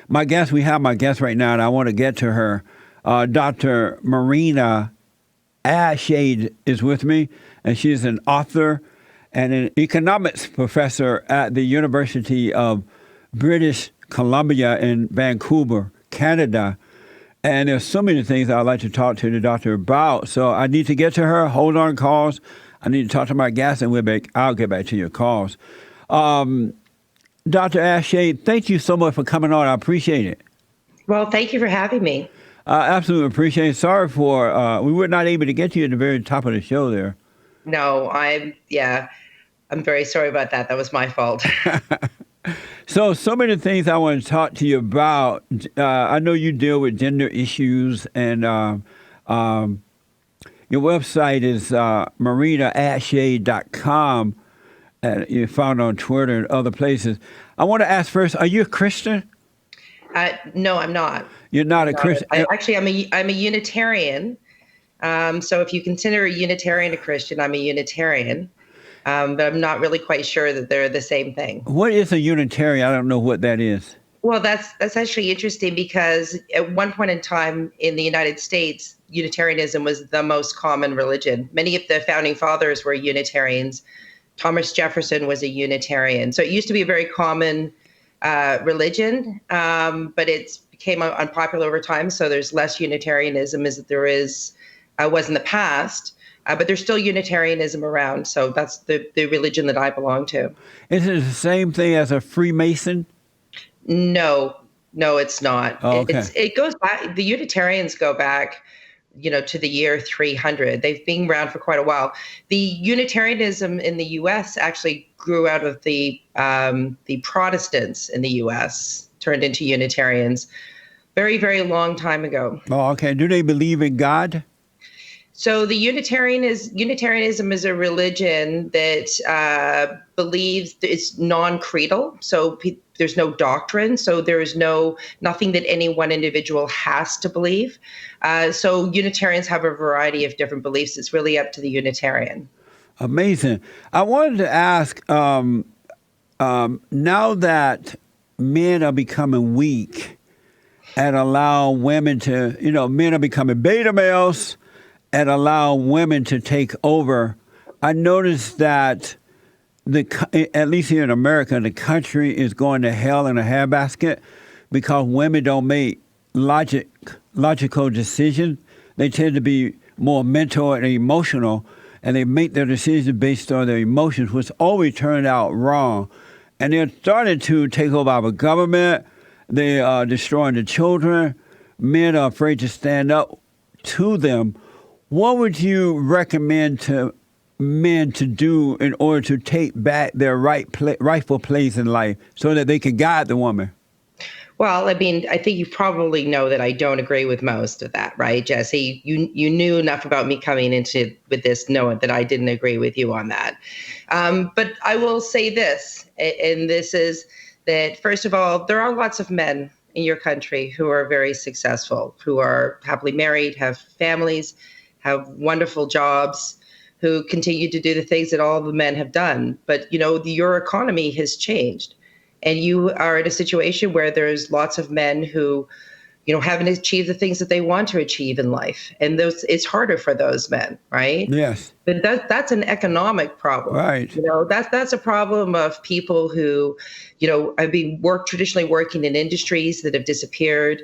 We have my guest right now, and I want to get to her. Dr. Marina Adshade is with me, and she's an author and an economics professor at the University of British Columbia in Vancouver, Canada. And there's so many things I'd like to talk to the doctor about. So I need to get to her. Hold on, calls. I need to talk to my guest, and I'll get back to your calls. Dr. Adshade, thank you so much for coming on. I appreciate it. Well, thank you for having me. Absolutely appreciate it. Sorry for we were not able to get to you at the very top of the show there. No, I'm very sorry about that. That was my fault. So many things I want to talk to you about. I know you deal with gender issues, and your website is marinaadshade.com, and you're found on Twitter and other places. I want to ask first, are you a Christian? No, I'm not. You're not a Christian? I'm a Unitarian. So if you consider a Unitarian a Christian, I'm a Unitarian. But I'm not really quite sure that they're the same thing. What is a Unitarian? I don't know what that is. Well, that's actually interesting because at one point in time in the United States, Unitarianism was the most common religion. Many of the founding fathers were Unitarians. Thomas Jefferson was a Unitarian. So it used to be a very common religion, but it became unpopular over time. So there's less Unitarianism as there was in the past. But there's still Unitarianism around, so that's the religion that I belong to. Is it the same thing as a Freemason? No, it's not. Oh, okay. It goes back. The Unitarians go back, to the year 300. They've been around for quite a while. The Unitarianism in the U.S. actually grew out of the Protestants in the U.S. turned into Unitarians very, very long time ago. Oh, okay. Do they believe in God? So the Unitarianism is a religion that believes it's non-creedal. So there's no doctrine. So there is nothing that any one individual has to believe. So Unitarians have a variety of different beliefs. It's really up to the Unitarian. Amazing. I wanted to ask, now that men are becoming weak and allow women to, men are becoming beta males, and allow women to take over, I noticed that at least here in America, the country is going to hell in a handbasket because women don't make logical decisions. They tend to be more mental and emotional, and they make their decisions based on their emotions, which always turned out wrong. And they're starting to take over our government. They are destroying the children. Men are afraid to stand up to them. What would you recommend to men to do in order to take back their rightful place in life so that they can guide the woman? Well, I think you probably know that I don't agree with most of that, right, Jesse? You knew enough about me coming into with this, knowing that I didn't agree with you on that. But I will say this, and this is that, first of all, there are lots of men in your country who are very successful, who are happily married, have families, have wonderful jobs, who continue to do the things that all the men have done. But, your economy has changed. And you are in a situation where there's lots of men who, haven't achieved the things that they want to achieve in life. And it's harder for those men, right? Yes. But that's an economic problem. Right. That's a problem of people who, have been traditionally working in industries that have disappeared.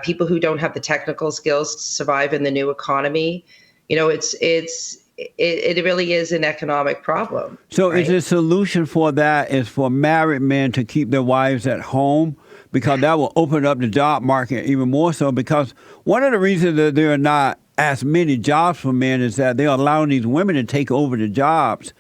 People who don't have the technical skills to survive in the new economy. It really is an economic problem. So right? Is the solution for that is for married men to keep their wives at home? Because that will open up the job market even more so, because one of the reasons that there are not as many jobs for men is that they're allowing these women to take over the jobs,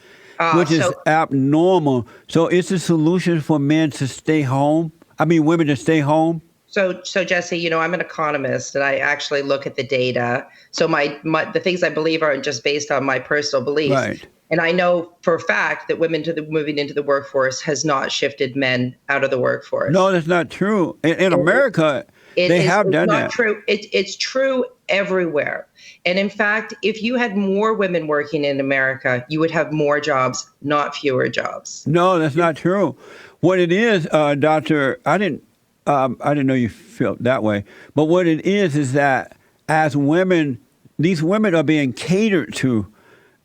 which is abnormal. So is the solution for men to stay home? Women to stay home? So Jesse, I'm an economist, and I actually look at the data. So the things I believe aren't just based on my personal beliefs. Right. And I know for a fact that women moving into the workforce has not shifted men out of the workforce. No, that's not true. In America, they have done that. It's not true. It's true everywhere. And in fact, if you had more women working in America, you would have more jobs, not fewer jobs. No, that's not true. What it is, Doctor, I didn't I didn't know you felt that way. But what it is that as women, these women are being catered to,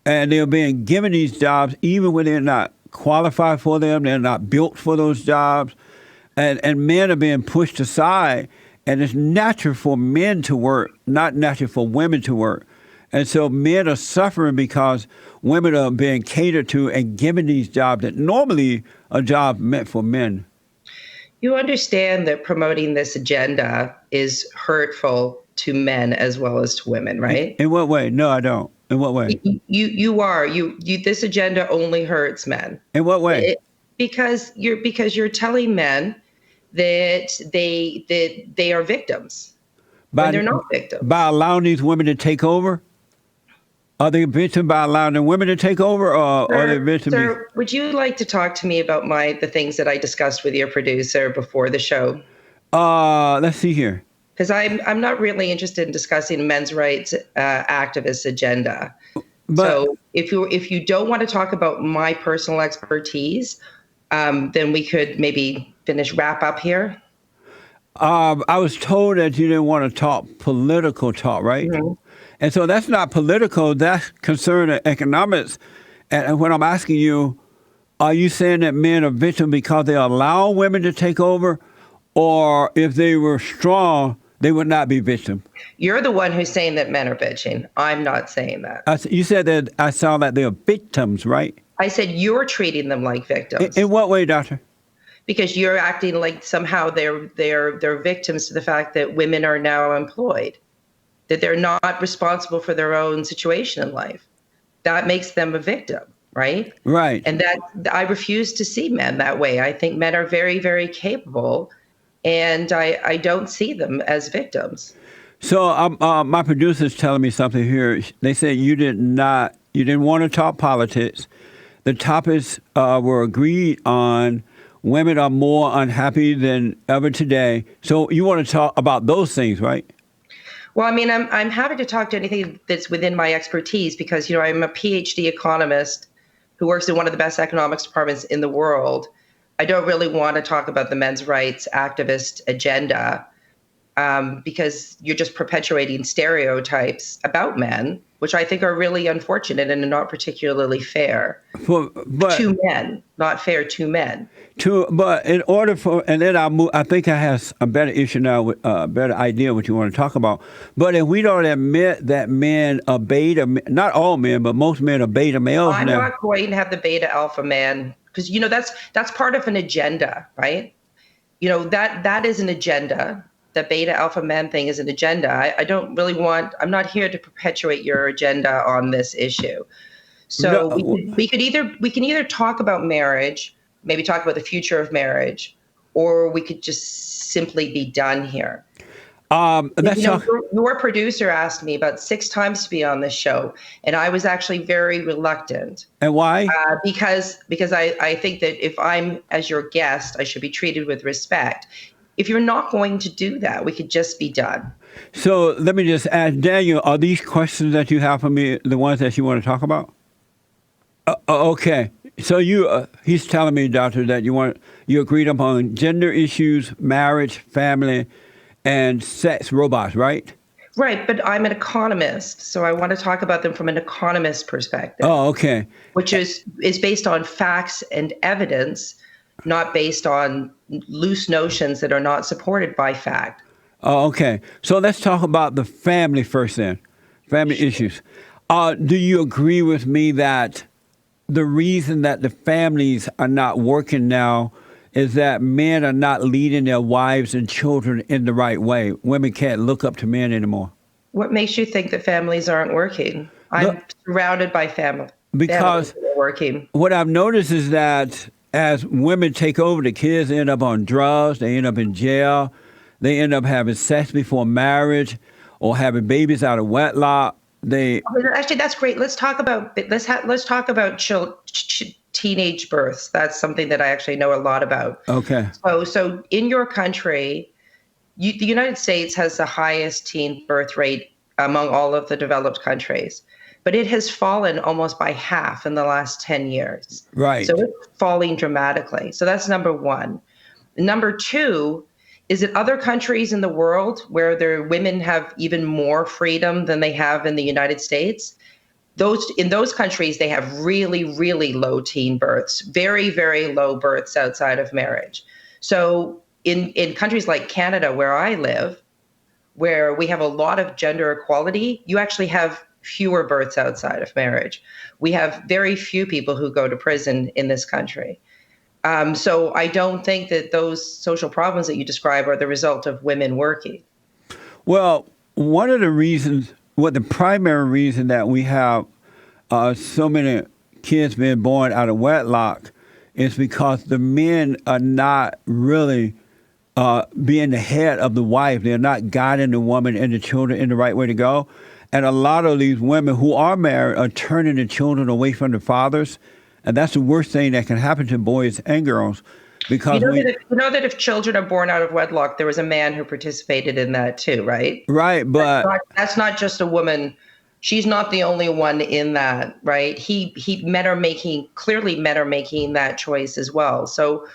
and they're being given these jobs even when they're not qualified for them. They're not built for those jobs, and men are being pushed aside. And it's natural for men to work, not natural for women to work. And so men are suffering because women are being catered to and given these jobs that normally are jobs meant for men. You understand that promoting this agenda is hurtful to men as well as to women, right? In what way? No, I don't. In what way? You this agenda only hurts men. In what way? Because you're telling men that they are victims when they're not victims. By allowing these women to take over? Are they victims by allowing the women to take over, or are they victims? Sir, would you like to talk to me about the things that I discussed with your producer before the show? Let's see here. Because I'm not really interested in discussing men's rights activist agenda. But, so if you don't want to talk about my personal expertise, then we could maybe wrap up here. I was told that you didn't want to talk political talk, right? Mm-hmm. And so that's not political. That's concerning economics. And when I'm asking you, are you saying that men are victims because they allow women to take over, or if they were strong, they would not be victims? You're the one who's saying that men are bitching. I'm not saying that. You said that I saw that they're victims, right? I said you're treating them like victims. In what way, doctor? Because you're acting like somehow they're victims to the fact that women are now employed, that they're not responsible for their own situation in life. That makes them a victim, right? Right. And that I refuse to see men that way. I think men are very, very capable, and I don't see them as victims. So my producer's telling me something here. They said you didn't want to talk politics. The topics were agreed on. Women are more unhappy than ever today. So you want to talk about those things, right? Well, I mean, I'm happy to talk to anything that's within my expertise because, I'm a PhD economist who works in one of the best economics departments in the world. I don't really want to talk about the men's rights activist agenda because you're just perpetuating stereotypes about men, which I think are really unfortunate and not particularly fair to men, not fair to men. But in order for, and then I'll move, I think I have a better issue now, a better idea what you want to talk about. But if we don't admit that men are beta, not all men, but most men are beta males now. I'm not going to have the beta alpha man because, that's part of an agenda, right? That is an agenda. The beta alpha man thing is an agenda. I don't really I'm not here to perpetuate your agenda on this issue. So we can either talk about marriage, maybe talk about the future of marriage, or we could just simply be done here. Your producer asked me about 6 times to be on this show, and I was actually very reluctant. And why? Because I think that if I'm as your guest, I should be treated with respect. If you're not going to do that, we could just be done. So let me just ask Daniel, are these questions that you have for me the ones that you want to talk about? Okay. So he's telling me, doctor, that you agreed upon gender issues, marriage, family, and sex robots, right? Right, but I'm an economist, so I want to talk about them from an economist perspective. Oh, okay. Which is based on facts and evidence, not based on loose notions that are not supported by fact. Oh, okay. So let's talk about the family first then, family issues. Do you agree with me that the reason that the families are not working now is that men are not leading their wives and children in the right way? Women can't look up to men anymore. What makes you think that families aren't working? I'm surrounded by family. Because families that are working. What I've noticed is that as women take over, the kids end up on drugs, they end up in jail, they end up having sex before marriage or having babies out of wedlock. Actually, that's great. Let's talk about teenage births. That's something that I actually know a lot about. Okay. So in your country, the United States has the highest teen birth rate among all of the developed countries, but it has fallen almost by half in the last 10 years. Right. So it's falling dramatically. So that's number one. Number two Is it other countries in the world where their women have even more freedom than they have in the United States? In those countries, they have really, really low teen births, very, very low births outside of marriage. So in countries like Canada, where I live, where we have a lot of gender equality, you actually have fewer births outside of marriage. We have very few people who go to prison in this country. So I don't think that those social problems that you describe are the result of women working. Well, one of the reasons, the primary reason that we have so many kids being born out of wedlock is because the men are not really being the head of the wife. They're not guiding the woman and the children in the right way to go. And a lot of these women who are married are turning the children away from the fathers. And that's the worst thing that can happen to boys and girls. Because you know that if children are born out of wedlock, there was a man who participated in that too, right? Right, but that's not just a woman. She's not the only one in that, right? Men are making that choice as well. So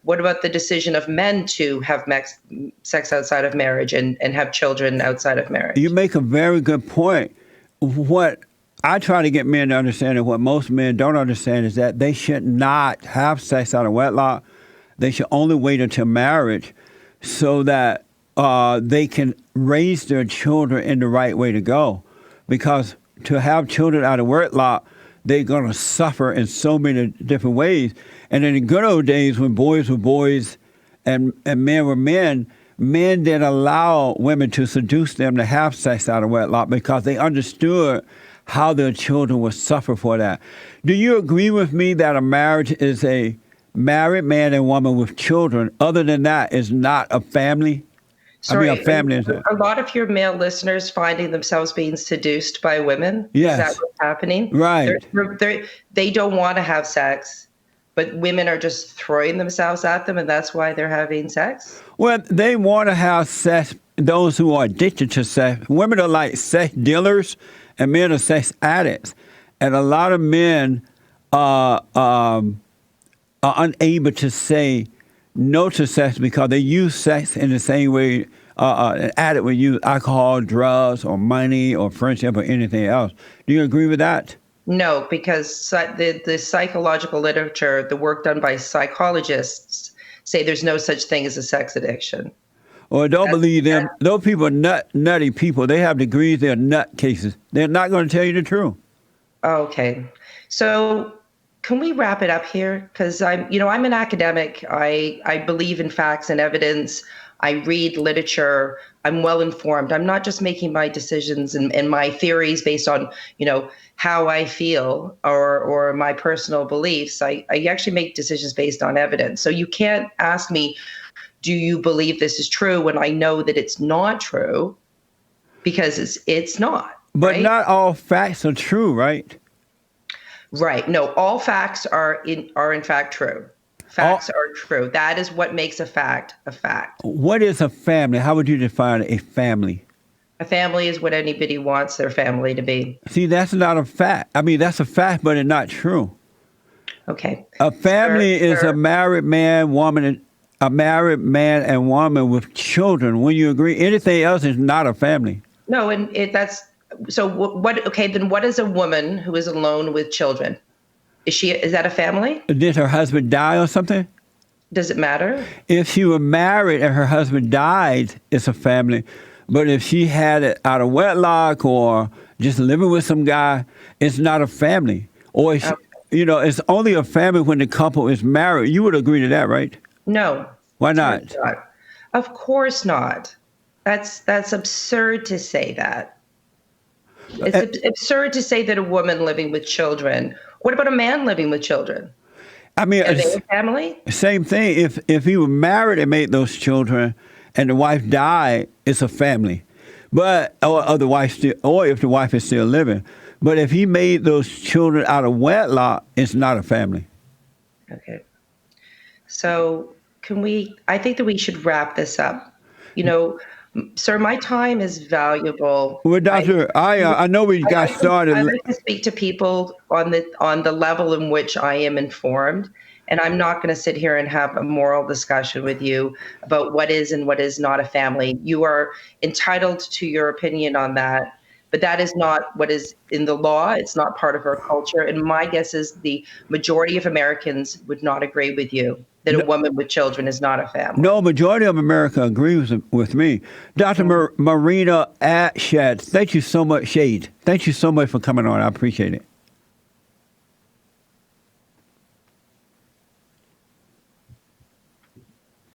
what about the decision of men to have sex outside of marriage and have children outside of marriage? You make a very good point. What I try to get men to understand, and what most men don't understand, is that they should not have sex out of wedlock. They should only wait until marriage so that they can raise their children in the right way to go. Because to have children out of wedlock, they're going to suffer in so many different ways. And in the good old days when boys were boys and men were men didn't allow women to seduce them to have sex out of wedlock because they understood how their children would suffer for that. Do you agree with me that a marriage is a married man and woman with children? Other than that, is not a family? Sorry, a family is a lot of your male listeners finding themselves being seduced by women? Yes. Is that what's happening? Right. They don't want to have sex, but women are just throwing themselves at them, and that's why they're having sex? Well, they want to have sex, those who are addicted to sex. Women are like sex dealers, and men are sex addicts. And a lot of men are unable to say no to sex because they use sex in the same way an addict would use alcohol, drugs, or money, or friendship, or anything else. Do you agree with that? No, because the psychological literature, the work done by psychologists, say there's no such thing as a sex addiction. Or don't believe them. Those people are nutty people. They have degrees. They're nut cases. They're not going to tell you the truth. Okay. So can we wrap it up here? Because I'm an academic. I believe in facts and evidence. I read literature. I'm well informed. I'm not just making my decisions and my theories based on, how I feel or my personal beliefs. I actually make decisions based on evidence. So you can't ask me, do you believe this is true, when I know that it's not true, because it's not. But right? not all facts are true, right? Right. No, all facts are in fact true. Facts are true. That is what makes a fact a fact. What is a family? How would you define a family? A family is what anybody wants their family to be. See, that's not a fact. I mean, that's a fact, but it's not true. Okay. A family is a married man, a married man and woman with children. When you agree, anything else is not a family. No, and that's so. What? Okay, then what is a woman who is alone with children? Is that a family? Did her husband die or something? Does it matter? If she were married and her husband died, it's a family. But if she had it out of wedlock or just living with some guy, it's not a family. Or, it's only a family when the couple is married. You would agree to that, right? No. Why not? Of course not. That's absurd to say that. It's absurd to say that a woman living with children. What about a man living with children? I mean, are they a family? Same thing. If he were married and made those children, and the wife died, it's a family. But or if the wife is still living. But if he made those children out of wedlock, it's not a family. Okay. So I think that we should wrap this up. Sir, my time is valuable. Well, Doctor, I know we got started. I like to speak to people on the level in which I am informed. And I'm not going to sit here and have a moral discussion with you about what is and what is not a family. You are entitled to your opinion on that, but that is not what is in the law. It's not part of our culture. And my guess is the majority of Americans would not agree with you that a No, woman with children is not a family. no, majority of America agrees with me. Dr. Marina Adshade, thank you so much, Shade. Thank you so much for coming on. I appreciate it.